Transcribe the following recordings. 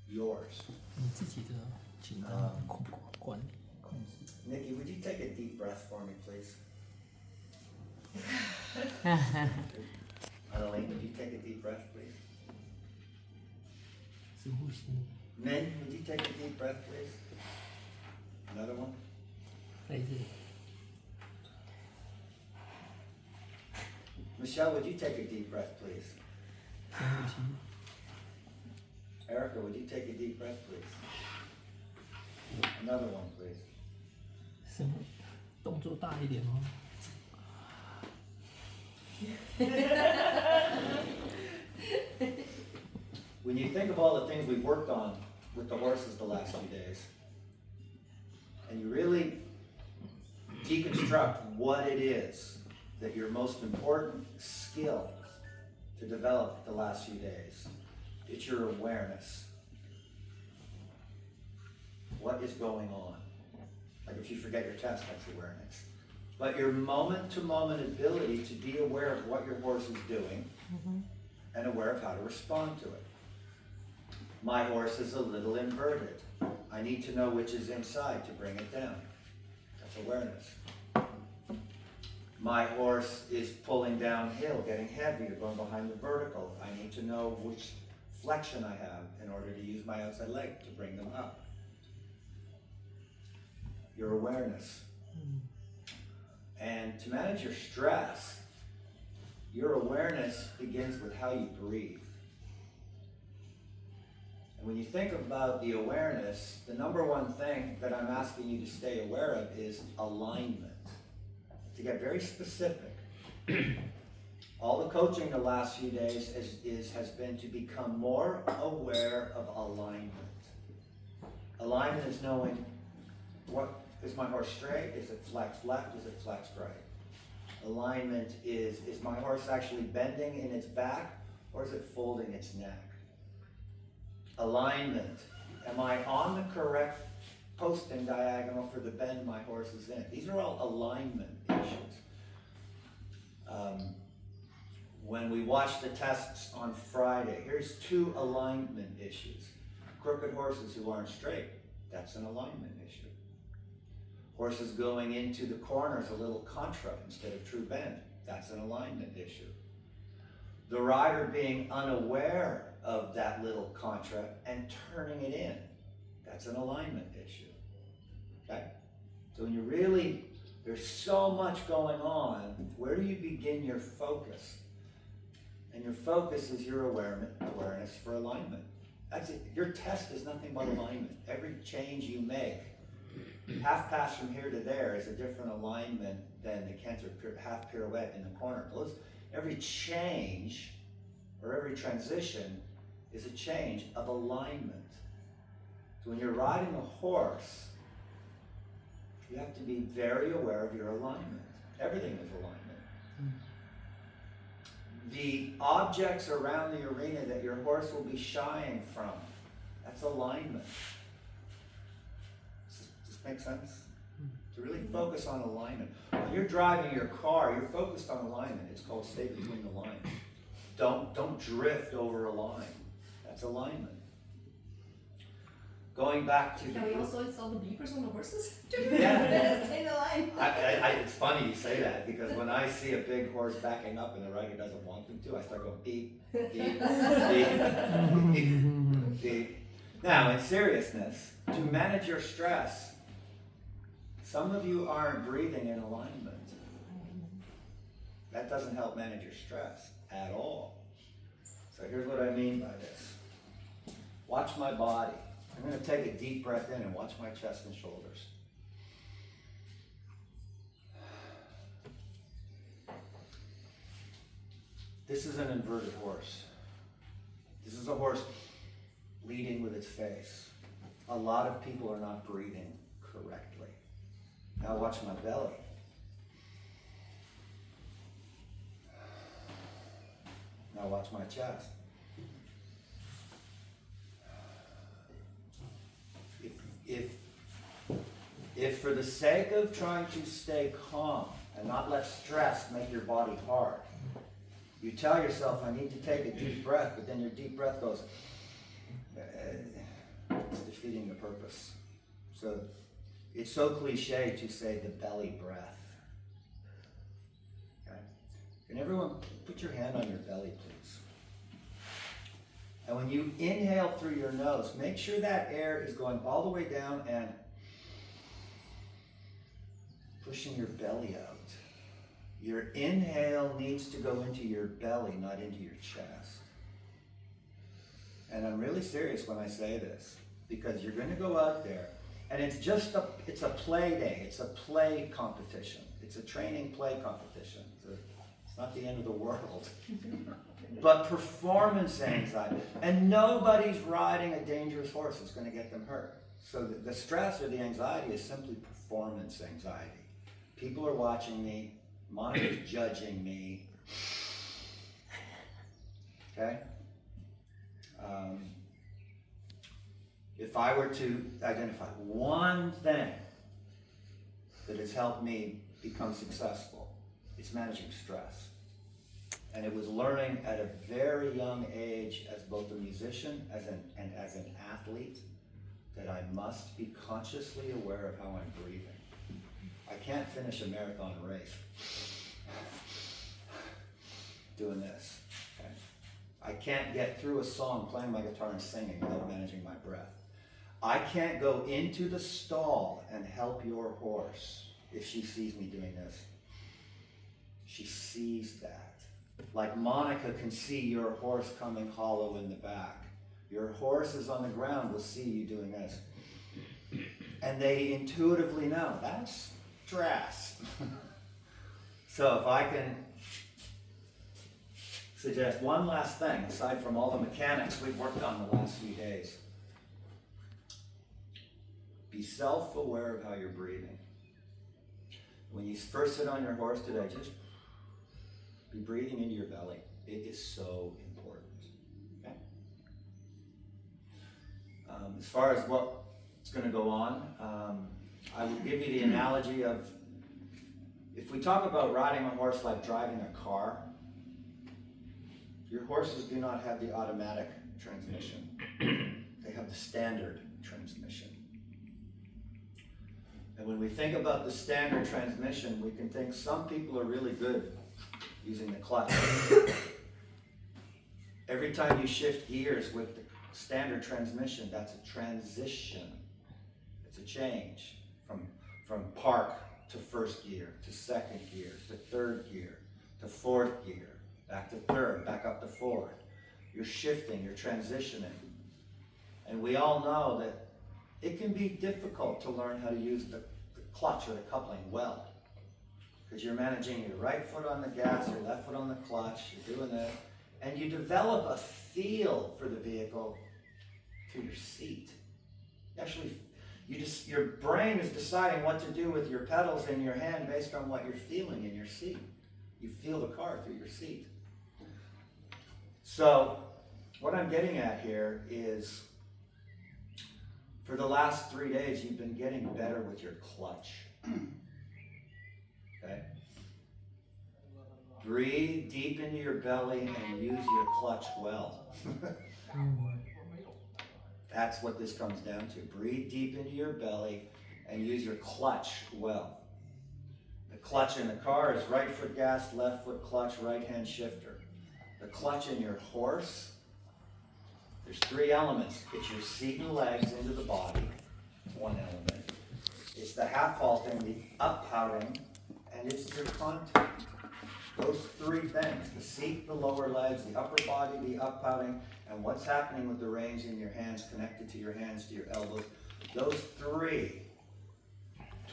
yours. 你自己的紧张管理控制。 Nikki, would you take a deep breath for me, please? Annalene, would you take a deep breath, please? 深呼吸， Min, would you take a deep breath, please? Another one? 在这里。 Michelle, would you take a deep breath, please? 深呼吸， Erica, would you take a deep breath, please? Another one, please. 深呼，动作大一点哦。 When you think of all the things we've worked on with the horses the last few days, and you really deconstruct what it is that your most important skill to develop the last few days, it's your awareness. What is going on? Like if you forget your test, that's awareness. But your moment-to-moment ability to be aware of what your horse is doing and aware of how to respond to it. My horse is a little inverted. I need to know which is inside to bring it down. That's awareness. My horse is pulling downhill, getting heavier, going behind the vertical. I need to know which flexion I have in order to use my outside leg to bring them up. Your awareness. And to manage your stress, your awareness begins with how you breathe. And when you think about the awareness, the number one thing that I'm asking you to stay aware of is alignment. To get very specific, all the coaching the last few days has been to become more aware of alignment. Alignment is knowing, what is my horse straight? Is it flexed left? Is it flexed right? Alignment is my horse actually bending in its back, or is it folding its neck? Alignment, am I on the correct posting diagonal for the bend my horse is in? These are all alignment issues. When we watched the tests on Friday, here's two alignment issues. Crooked horses who aren't straight, that's an alignment issue. Horses going into the corners a little contra instead of true bend, that's an alignment issue. The rider being unaware of that little contra and turning it in, that's an alignment issue. Okay? So when you really, there's so much going on, where do you begin your focus? And your focus is your awareness for alignment. That's it. Your test is nothing but alignment. Every change you make, half pass from here to there is a different alignment than the canter half pirouette in the corner. Every change or every transition is a change of alignment. So when you're riding a horse, you have to be very aware of your alignment. Everything is alignment. The objects around the arena that your horse will be shying from, that's alignment. Does this make sense? To really focus on alignment. When you're driving your car, you're focused on alignment. It's called stay between the lines. Don't drift over a line. That's alignment. Going back to Can we also install the beepers on the horses? Yeah. Stay in the line. It's funny you say that, because when I see a big horse backing up and the rider doesn't want them to, I start going beep, beep, beep, beep, beep. Now, in seriousness, to manage your stress, some of you aren't breathing in alignment. That doesn't help manage your stress at all. So here's what I mean by this. Watch my body. I'm going to take a deep breath in and watch my chest and shoulders. This is an inverted horse. This is a horse leading with its face. A lot of people are not breathing correctly. Now watch my belly. Now watch my chest. If for the sake of trying to stay calm and not let stress make your body hard, you tell yourself, I need to take a deep breath, but then your deep breath goes, purpose. So it's so cliche to say the belly breath. Okay? Can everyone put your hand on your belly, please? And when you inhale through your nose, make sure that air is going all the way down and pushing your belly out. Your inhale needs to go into your belly, not into your chest. And I'm really serious when I say this, because you're going to go out there, and it's a play day. It's a play competition. It's a training play competition. It's not the end of the world. But performance anxiety, and nobody's riding a dangerous horse that's going to get them hurt. So the stress or the anxiety is simply performance anxiety. People are watching me. Monica's judging me. Okay? If I were to identify one thing that has helped me become successful, it's managing stress. And it was learning at a very young age, as both a musician and as an athlete, that I must be consciously aware of how I'm breathing. I can't finish a marathon race doing this. Okay? I can't get through a song playing my guitar and singing without managing my breath. I can't go into the stall and help your horse if she sees me doing this. She sees that. Like Monica can see your horse coming hollow in the back. Your horse is on the ground, will see you doing this. And they intuitively know, that's stress. So if I can suggest one last thing, aside from all the mechanics we've worked on the last few days. Be self-aware of how you're breathing. When you first sit on your horse today, just be breathing into your belly. It is so important. Okay? As far as what's going to go on, I will give you the analogy of, if we talk about riding a horse like driving a car, your horses do not have the automatic transmission. They have the standard transmission. And when we think about the standard transmission, we can think some people are really good using the clutch. Every time you shift gears with the standard transmission, that's a transition. It's a change from park to first gear, to second gear, to third gear, to fourth gear, back to third, back up to fourth. You're shifting, you're transitioning. And we all know that it can be difficult to learn how to use the clutch or the coupling well. Because you're managing your right foot on the gas, your left foot on the clutch, you're doing that. And you develop a feel for the vehicle through your seat. Actually, your brain is deciding what to do with your pedals in your hand based on what you're feeling in your seat. You feel the car through your seat. So, what I'm getting at here is, for the last 3 days, you've been getting better with your clutch. Okay? Breathe deep into your belly and use your clutch well. That's what this comes down to. Breathe deep into your belly and use your clutch well. The clutch in the car is right foot gas, left foot clutch, right hand shifter. The clutch in your horse, there's 3 elements. It's your seat and legs into the body, one element. It's the half halting, the up pouting, and it's your contact. Those 3 things, the seat, the lower legs, the upper body, the up pouting, and what's happening with the reins in your hands, connected to your hands, to your elbows. Those 3,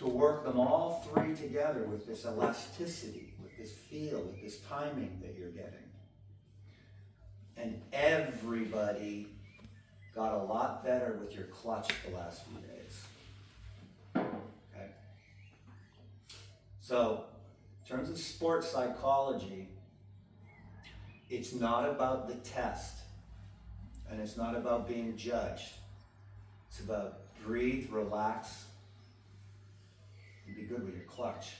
to work them all 3 together with this elasticity, with this feel, with this timing that you're getting. And everybody got a lot better with your clutch the last few days. Okay? So, in terms of sports psychology, it's not about the test, and it's not about being judged. It's about breathe, relax, and be good with your clutch.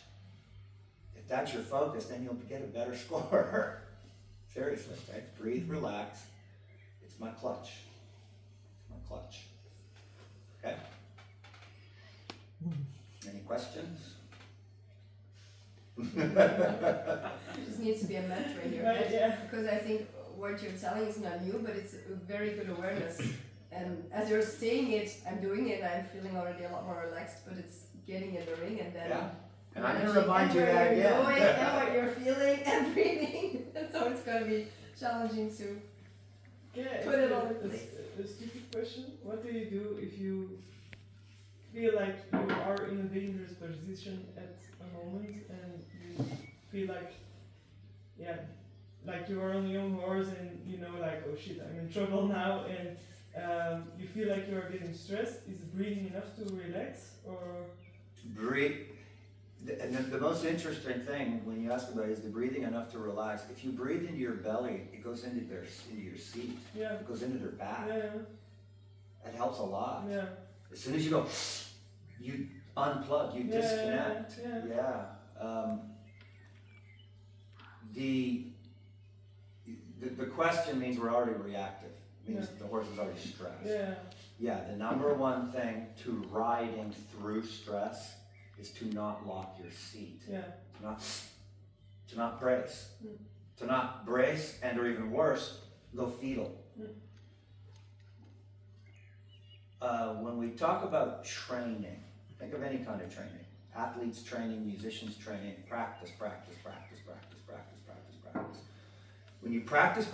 If that's your focus, then you'll get a better score. Seriously, right? Breathe, relax. It's my clutch. It's my clutch. Okay? questions? There just needs to be a mentor here. Right, yeah. Because I think what you're telling is not new, but it's a very good awareness. And as you're saying it, I'm doing it, I'm feeling already a lot more relaxed, but it's getting in the ring and then Yeah. And I'm gonna managing remind you and that where you're again. going and what you're feeling and breathing. So it's gonna be challenging to Yeah, put it all in it's place. a stupid question. What do you do if you feel like you are in a dangerous position at a moment and you feel like, yeah, like you are on your own horse and you know, like, oh shit, I'm in trouble now, and you feel like you are getting stressed? Is breathing enough to relax, or? Breathe. And the most interesting thing when you ask about it is the breathing enough to relax. If you breathe into your belly, it goes into your seat. Yeah. It goes into their back. Yeah. That helps a lot. Yeah. As soon as you go, you unplug, you disconnect. Yeah. The question means we're already reactive. It means the horse is already stressed. Yeah. Yeah, the number one thing to riding through stress is to not lock your seat. Yeah. To not brace. To not brace, and or even worse, go fetal. When we talk about training, think of any kind of training. Athletes training, musicians training, practice. When you practice,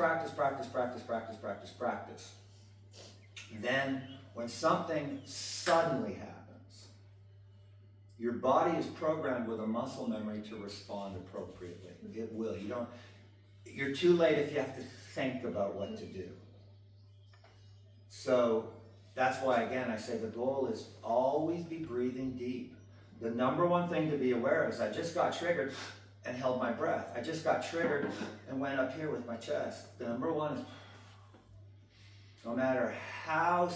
then when something suddenly happens, your body is programmed with a muscle memory to respond appropriately. It will. You're too late if you have to think about what to do. So that's why, again, I say the goal is always be breathing deep. The number one thing to be aware of is I just got triggered and held my breath. I just got triggered and went up here with my chest. The number one is, no matter how,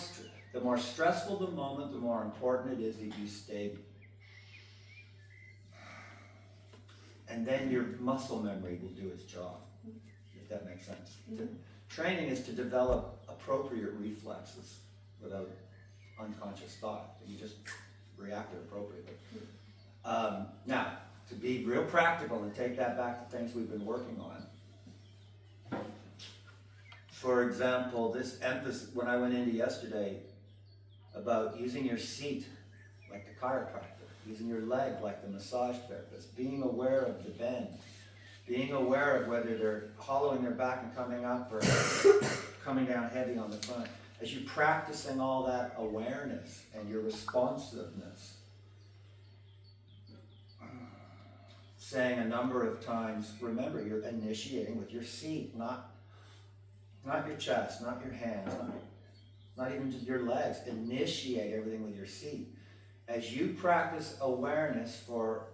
the more stressful the moment, the more important it is that you stay. And then your muscle memory will do its job, if that makes sense. Training is to develop appropriate reflexes without unconscious thought. You just reacted appropriately. Now, to be real practical and take that back to things we've been working on. For example, this emphasis, when I went into yesterday, about using your seat like the chiropractor, using your leg like the massage therapist, being aware of the bend, being aware of whether they're hollowing their back and coming up or coming down heavy on the front. As you're practicing all that awareness and your responsiveness, saying a number of times, remember, you're initiating with your seat, not your chest, not your hands, not even just your legs. Initiate everything with your seat. As you practice awareness for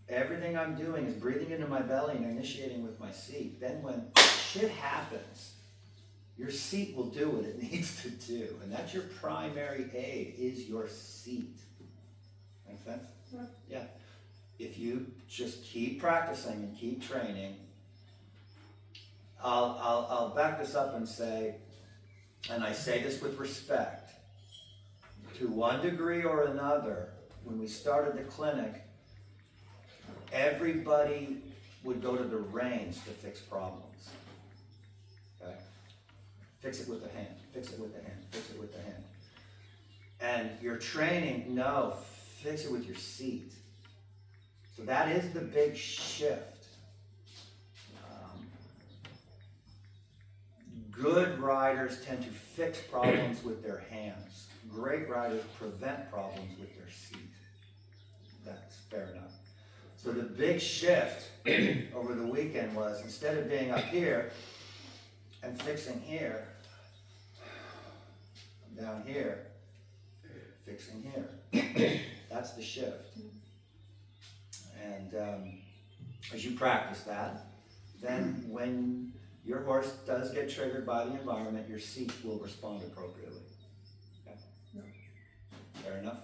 everything I'm doing is breathing into my belly and initiating with my seat, then when shit happens, your seat will do what it needs to do. And that's your primary aid, is your seat. Make sense? Yeah. If you just keep practicing and keep training, I'll back this up and say, and I say this with respect, to one degree or another, when we started the clinic, everybody would go to the range to fix problems. Okay? Fix it with the hand, fix it with the hand, fix it with the hand. And your training, no, fix it with your seat. So that is the big shift. Good riders tend to fix problems with their hands. Great riders prevent problems with their seat. That's fair enough. So the big shift over the weekend was, instead of being up here and fixing here, down here, fixing here. That's the shift. And as you practice that, then when your horse does get triggered by the environment, your seat will respond appropriately. Okay? No. Fair enough?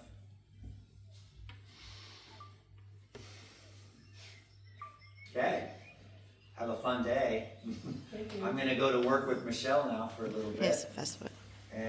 Okay. Have a fun day. Thank you. I'm going to go to work with Michelle now for a little bit. Yes, fast food. And